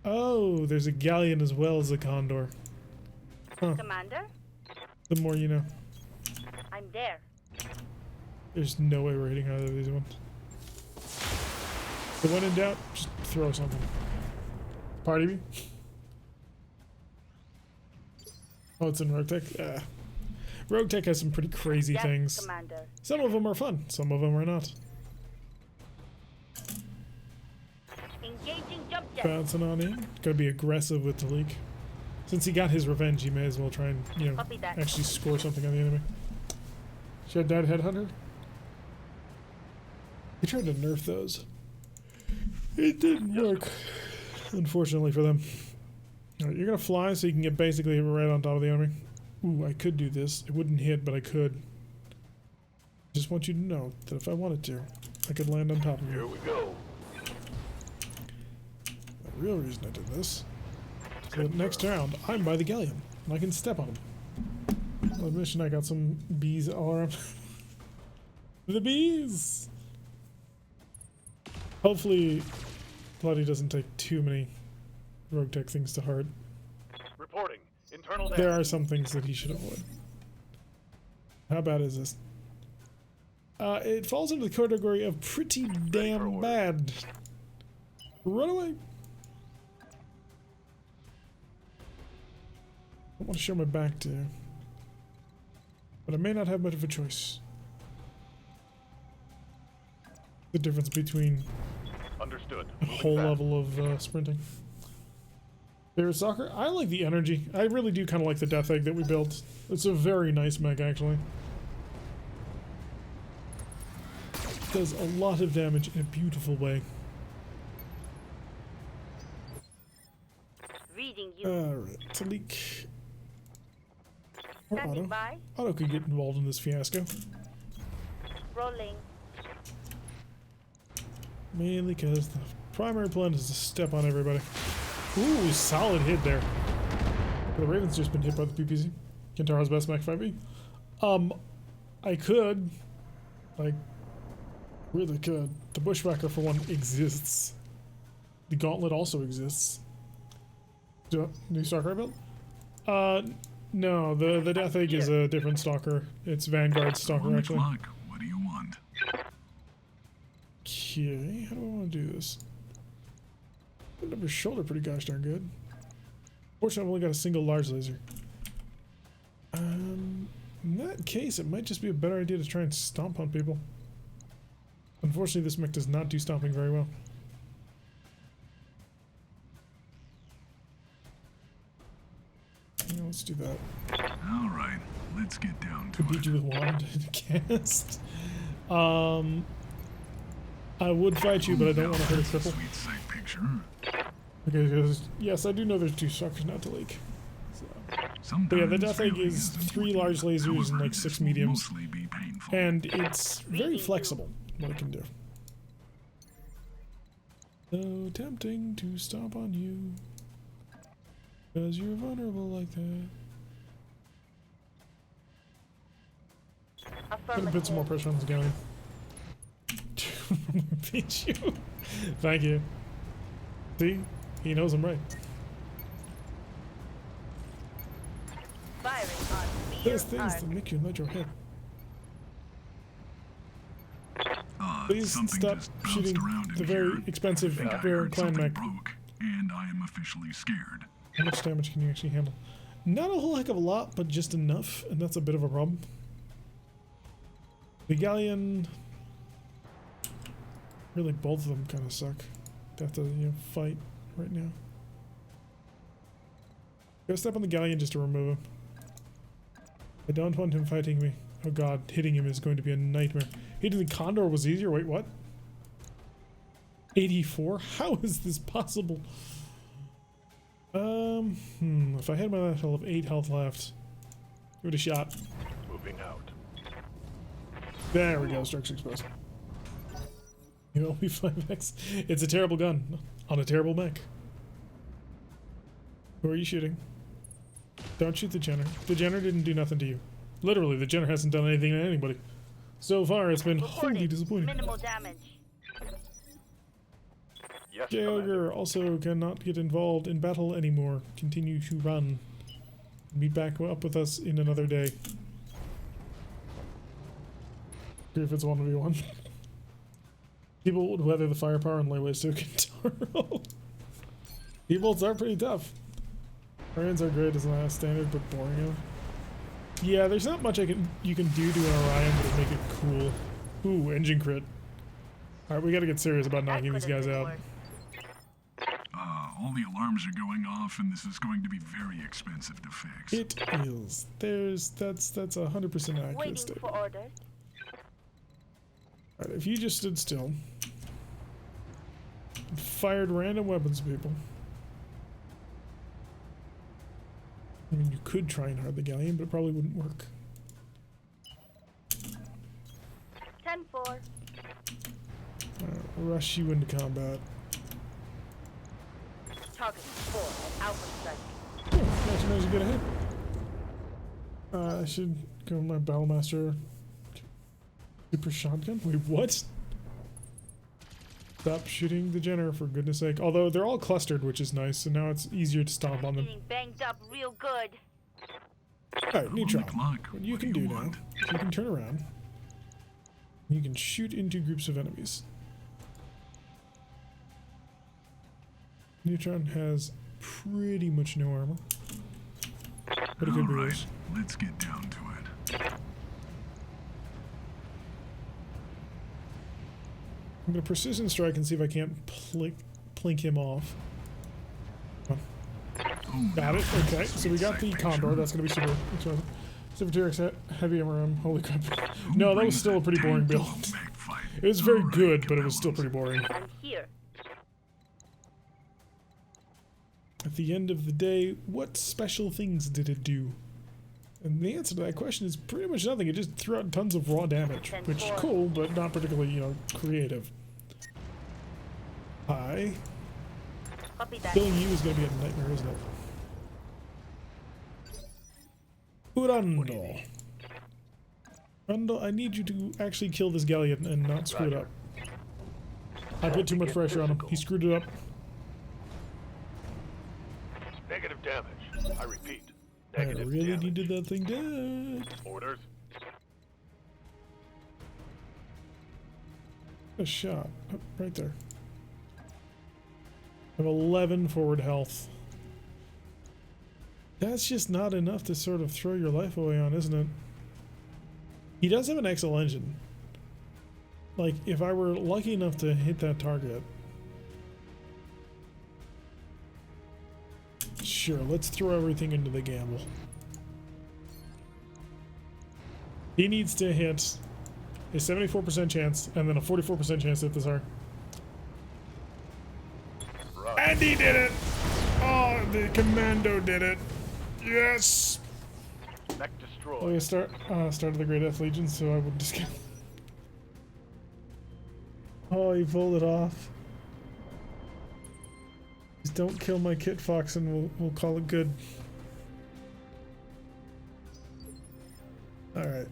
Oh, there's a galleon as well as a condor. Huh. Commander, The more you know. I'm there. There's no way we're hitting either of these ones. So when in doubt, just throw something. Party me. Oh, it's in RogueTech? RogueTech has some pretty crazy Yes, things. Commander. Some of them are fun, some of them are not. Engaging jump jet. Bouncing on in. Gotta be aggressive with the leak. Since he got his revenge, he may as well try and, you know, Copy that. actually score something on the enemy. Should I died Headhunter? He tried to nerf those. It didn't work, unfortunately for them. Alright, you're gonna fly so you can get basically right on top of the enemy. Ooh, I could do this. It wouldn't hit, but I could. Just want you to know that if I wanted to, I could land on top of Here you. we go. The real reason I did this is that next round, I'm by the galleon, and I can step on him. On the mission, I got some bees all around. The bees! Hopefully, Bloody doesn't take too many RogueTech things to heart. Reporting. Internal There damage. are some things that he should avoid. How bad is this? It falls into the category of pretty damn bad. Run away! I don't want to show my back to you. But I may not have much of a choice. The difference between Understood. a Moving whole fast. level of sprinting. Favorite soccer? I like the energy. I really do kind of like the death egg that we built. It's a very nice mech, actually. Does a lot of damage in a beautiful way. Reading you. Alright, Talik. Or Standing Otto. by. Otto could get involved in this fiasco. Rolling. Mainly because the primary plan is to step on everybody. Ooh, solid hit there. The Raven's just been hit by the PPC. Kentaro's best mech 5e. I could. Like, really could. The Bushwhacker, for one, exists. The Gauntlet also exists. New Stalker I built? No, the Death Egg is a different Stalker. It's Vanguard Stalker, On the actually. clock. What do you want? Okay, how do I want to do this? Put up his shoulder pretty gosh darn good. Fortunately, I've only got a single large laser. In that case, it might just be a better idea to try and stomp on people. Unfortunately, this mech does not do stomping very well. Yeah, let's do that. All right, let's get down to Could beat it. you with wand and cast. I would fight you, but I don't want to hurt a cripple. Sweet sight picture. Okay, because yes, I do know there's two structures not to leak. So. Sometimes But yeah, the Death Egg failing is 3 important. large lasers and However, like this 6 will mediums, mostly be painful. and it's very flexible what it can do. So tempting to stomp on you. Because you're vulnerable like that. Gotta put some more pressure on this galleon. Beat you. Thank you. See? He knows I'm right. Firing on There's things that make you nod your head. Please something stop just bounced shooting around in the very here. expensive I think I Bear heard Clan something mech. broke, and I am officially scared. How much damage can you actually handle? Not a whole heck of a lot, but just enough, and that's a bit of a problem. The galleon... Really, both of them kind of suck. They have to, fight right now. Go step on the galleon just to remove him. I don't want him fighting me. Oh god, hitting him is going to be a nightmare. Hitting the Condor was easier? Wait, what? 84? How is this possible? If I had my last health of 8 health left, give it a shot. Moving out. There we go, structure exposed. You owe me 5x. It's a terrible gun on a terrible mech. Who are you shooting? Don't shoot the Jenner. The Jenner didn't do nothing to you. Literally, the Jenner hasn't done anything to anybody. So far, it's been wholly disappointing. Minimal damage. Yes, Geogre also cannot get involved in battle anymore. Continue to run. Meet back up with us in another day. If it's 1v1. People would weather the firepower and lay waste to a guitar. E-bolts are pretty tough. Orions are great as last standard, but boring. Yeah, there's not much you can do to an Orion that would make it cool. Ooh, engine crit. Alright, we gotta get serious about knocking these guys out. All the alarms are going off, and this is going to be very expensive to fix. It is. That's 100% accurate Waiting statement. for orders. Alright, if you just stood still, and fired random weapons at people. I mean, you could try and hard the galleon, but it probably wouldn't work. 10-4. Rush you into combat. Target 4 at Alpha Strike. Oh, actually managed to get ahead. I should go with my Battlemaster Super Shotgun. Wait, what? Stop shooting the Jenner, for goodness sake. Although they're all clustered, which is nice, so now it's easier to stomp on them. Getting banged up real good. Alright, Neutron. Clock. What you What can do do you now, want? you can turn around. You can shoot into groups of enemies. Neutron has pretty much no armor. But it could be All right, worse. let's get down to it. I'm gonna precision strike and see if I can't plink him off. Come on. Oh, Got no. it. Okay, so we got the Side Condor. picture. That's gonna be super expensive. Super T-Rex heavy MRM. Holy crap! Who No, that was brings still a pretty boring tank build. to a mech fight? It was very All right, good, but it was still Capellas. pretty boring. I'm here. At the end of the day, what special things did it do? And the answer to that question is pretty much nothing. It just threw out tons of raw damage, which is cool, but not particularly, creative. Hi. Copy that. Killing you is going to be a nightmare, isn't it? Urando. Urando, I need you to actually kill this galleon and not screw it up. I put too much pressure on him. He screwed it up. Negative damage. I repeat. I Negative really damage. needed that thing dead. Orders. A shot. Oh, right there. I have 11 forward health. That's just not enough to sort of throw your life away on, isn't it? He does have an excellent engine. Like, if I were lucky enough to hit that target... Sure, let's throw everything into the gamble. He needs to hit a 74% chance and then a 44% chance to hit this R. Right. And he did it! Oh, the commando did it! Yes! Mech Oh, destroyed. yeah, started the Great Death Legion, so I would just get... Oh, he pulled it off. Just don't kill my Kit Fox and we'll call it good. Alright.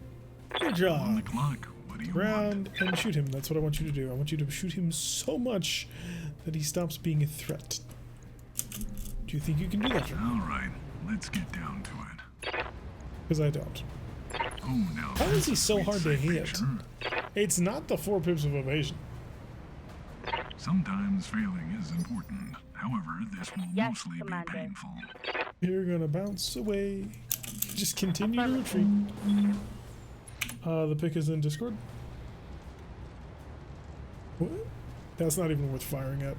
Good On the job. clock. What do you Round and shoot him. That's what I want you to do. I want you to shoot him so much that he stops being a threat. Do you think you can do that? want? All right, let's get down to it. Because I don't. Oh, now How is he that's a so sweet hard to sight hit? picture. It's not the 4 pips of evasion. Sometimes failing is important. However, this will Yes, mostly Commander. be painful. You're gonna bounce away. Just continue to retreat. The pick is in Discord. What? That's not even worth firing at.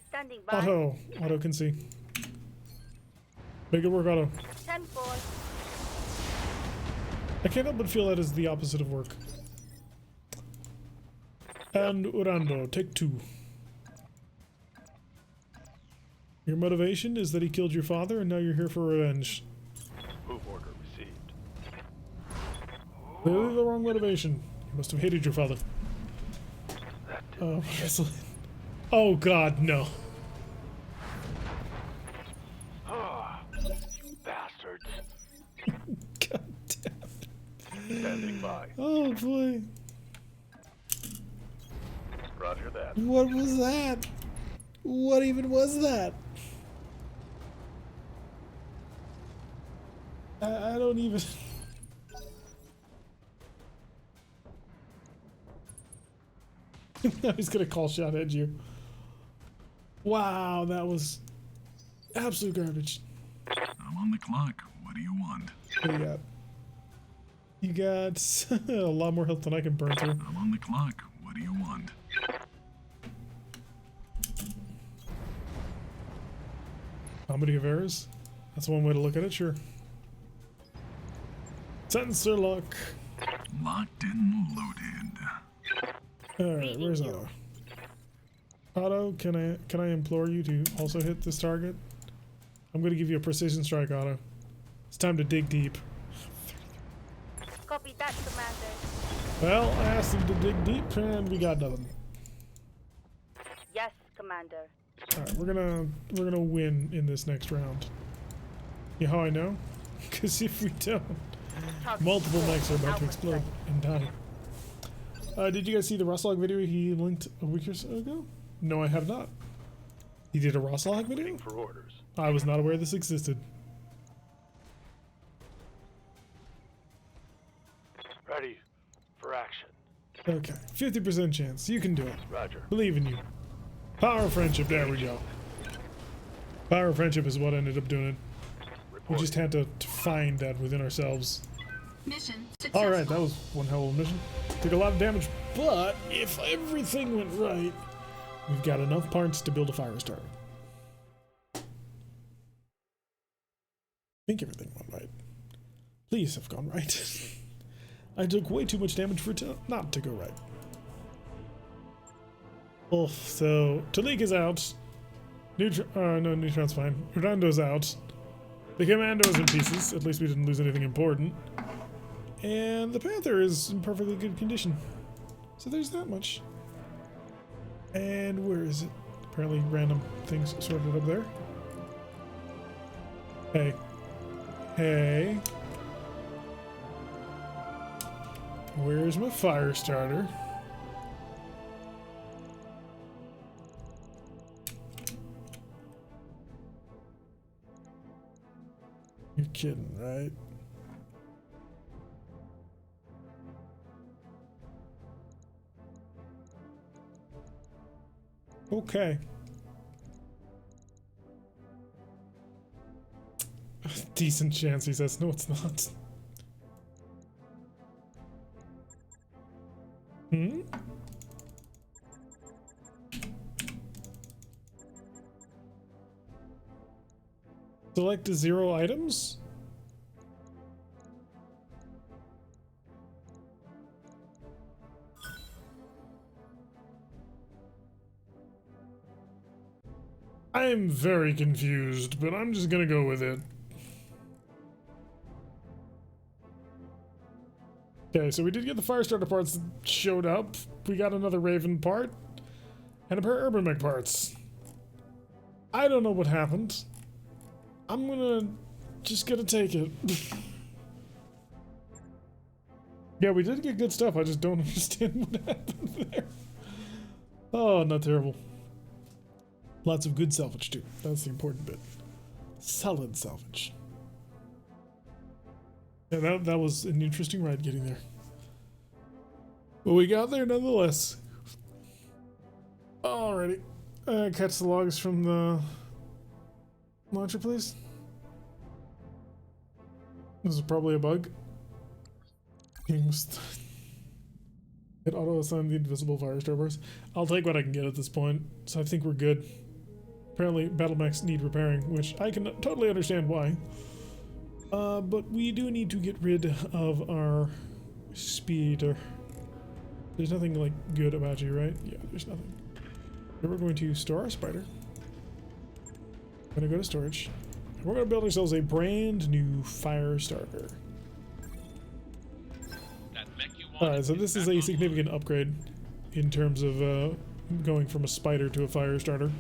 Standing by. Auto can see. Make it work, Auto. 10-4. I can't help but feel that is the opposite of work. And Urando, take 2. Your motivation is that he killed your father and now you're here for revenge. Move order received. Clearly the wrong motivation. You must have hated your father. That Oh, excellent. Oh god, no. you bastards. God damn. Standing by. Oh boy. Roger that. What was that? What even was that? I don't even... Now he's gonna call shot at you. Wow, that was absolute garbage. I'm on the clock. What do you want? What do you got? You got a lot more health than I can burn through. I'm on the clock. What do you want? Comedy of errors? That's one way to look at it, sure. Sensor lock. Locked and loaded. Alright, where's Otto? Otto, can I implore you to also hit this target? I'm gonna give you a precision strike, Otto. It's time to dig deep. Copy that, Commander. Well, I asked him to dig deep and we got nothing. Yes, Commander. Alright, we're gonna win in this next round. You know how I know? Because if we don't, Target multiple four, mechs are about to Alpha explode strike. and die. Did you guys see the Rosslog video he linked a week or so ago? No, I have not. He did a Rosslog video? Waiting for orders. I was not aware this existed. Ready for action. Okay, 50% chance. You can do it. Roger. Believe in you. Power of friendship, there we go. Power of friendship is what ended up doing it. We Report. just had to find that within ourselves. Mission successful. Alright, that was one hell of a mission. Took a lot of damage, but if everything went right, we've got enough parts to build a fire starter. I think everything went right. Please have gone right. I took way too much damage for it to not to go right. Oh, so Talik is out. No, Neutron's fine. Urando's out. The Commando's in pieces. At least we didn't lose anything important. And the Panther is in perfectly good condition. So there's that much. And where is it? Apparently random things sorted up there. Hey. Hey. Where's my fire starter? You're kidding, right? Okay. Decent chance, he says. No, it's not. Hmm? Select 0 items? I'm very confused, but I'm just gonna go with it. Okay, so we did get the Firestarter parts that showed up. We got another Raven part. And a pair of Urban Mech parts. I don't know what happened. I'm gonna just gonna take it. Yeah, we did get good stuff. I just don't understand what happened there. Oh, not terrible. Lots of good salvage too. That's the important bit. Solid salvage. Yeah, that was an interesting ride getting there. But we got there nonetheless. Alrighty. Catch the logs from the launcher, please. This is probably a bug. It auto-assigned the invisible fire starburst. I'll take what I can get at this point, so I think we're good. Apparently, battle mechs need repairing, which I can totally understand why. But we do need to get rid of our speeder. There's nothing, like, good about you, right? Yeah, there's nothing. So we're going to store our spider. We're going to go to storage. And we're going to build ourselves a brand new fire starter. Alright, so this is a significant upgrade in terms of going from a spider to a fire starter.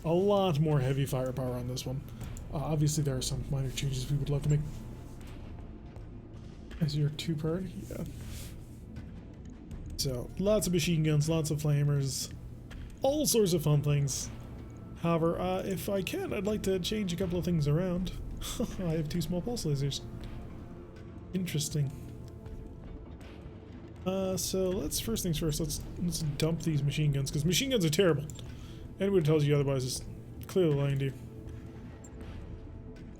A lot more heavy firepower on this one. Obviously there are some minor changes we would love to make. As your two-part, yeah. So, lots of machine guns, lots of flamers, all sorts of fun things. However, if I can, I'd like to change a couple of things around. I have 2 small pulse lasers. Interesting. So let's, first things first, let's dump these machine guns, because machine guns are terrible. Anyone who tells you otherwise is clearly lying to you.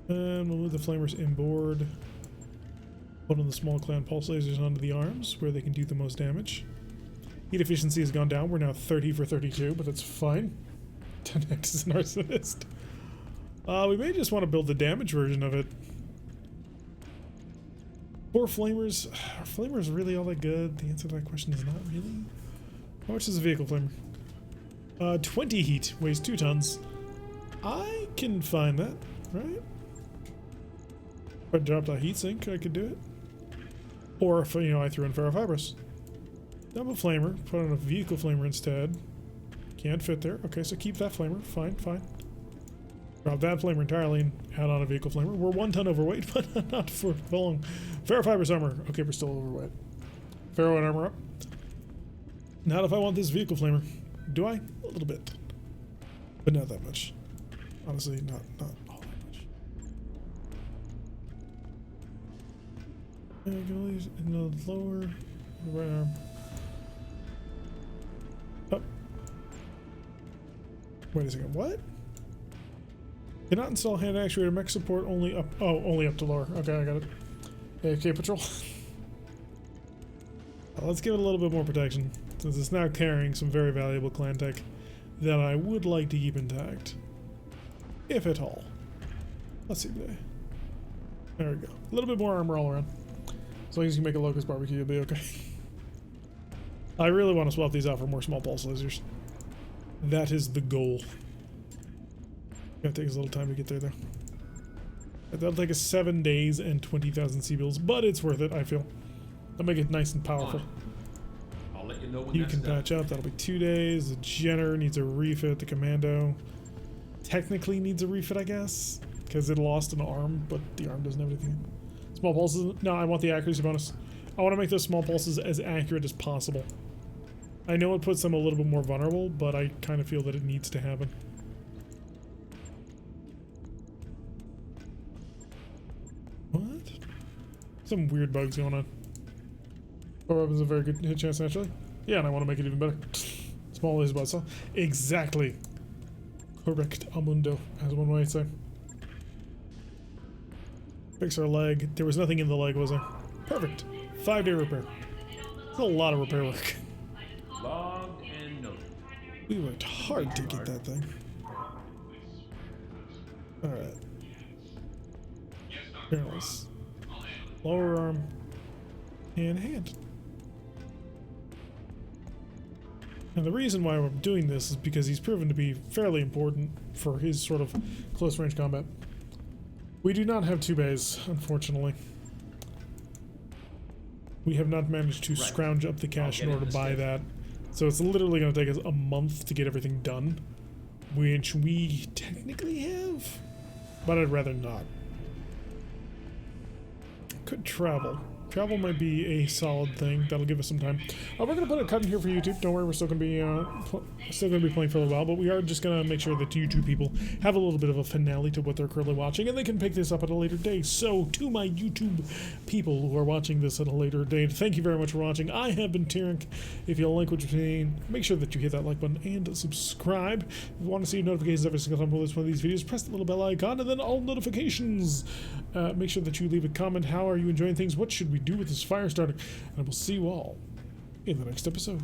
And we'll move the flamers inboard. Put on the small clan pulse lasers onto the arms, where they can do the most damage. Heat efficiency has gone down, we're now 30 for 32, but that's fine. 10x is an arsonist. We may just want to build the damage version of it. 4 flamers. Are flamers really all that good? The answer to that question is not really. How much is a vehicle flamer? 20 heat, weighs 2 tons. I can find that, right? If I dropped a heat sink, I could do it. Or if, you know, I threw in ferrofibrous. Dump a flamer, put on a vehicle flamer instead. Can't fit there. Okay, so keep that flamer. Fine, fine. Drop that flamer entirely and add on a vehicle flamer. We're 1 ton overweight, but not for long. Ferrofibrous armor. Okay, we're still overweight. Ferro and armor up. Not if I want this vehicle flamer. Do I? A little bit. But not that much. Honestly, not all that much. And I can only use in the lower right arm. Oh. Wait a second, what? Cannot install hand actuator mech support only up. Oh, only up to lower. Okay, I got it. Okay, patrol. Let's give it a little bit more protection, since it's now carrying some very valuable clan tech that I would like to keep intact, if at all. Let's see today. There we go. A little bit more armor all around. As long as you can make a locust barbecue, you'll be okay. I really want to swap these out for more small pulse lasers. That is the goal. Gonna take us a little time to get there, though. That'll take us 7 days and 20,000 C-bills, but it's worth it, I feel. That'll make it nice and powerful. I'll let you know when You can patch up, that'll be 2 days. The Jenner needs a refit. The Commando technically needs a refit, I guess, because it lost an arm, but the arm doesn't have anything. Small pulses, no, I want the accuracy bonus. I want to make those small pulses as accurate as possible. I know it puts them a little bit more vulnerable, but I kind of feel that it needs to happen. What? Some weird bugs going on. Four weapons a very good hit chance, naturally. Yeah, and I want to make it even better. Small is about so. Exactly. Correct, Amundo, as one might say. Fix our leg. There was nothing in the leg, was there? Perfect. 5-day repair. That's a lot of repair work. Logged and noted. We worked hard to get that thing. Alright. Journals. Lower arm. And hand. And the reason why we're doing this is because he's proven to be fairly important for his sort of close range combat. We do not have 2 bays, unfortunately. We have not managed to scrounge up the cash in order to buy that. So it's literally going to take us a month to get everything done. which we technically have, but I'd rather not. Could travel. Travel might be a solid thing. That'll give us some time. We're gonna put a cut in here for YouTube. Don't worry, we're still gonna be playing for a little while, but we are just gonna make sure that YouTube people have a little bit of a finale to what they're currently watching, and they can pick this up at a later date. So, to my YouTube people who are watching this at a later date, thank you very much for watching. I have been Terrence. If you like what you're seeing, make sure that you hit that like button and subscribe. If you want to see notifications every single time we release one of these videos, press the little bell icon and then all notifications. Make sure that you leave a comment. How are you enjoying things? What should we do with this fire starter? And we'll see you all in the next episode.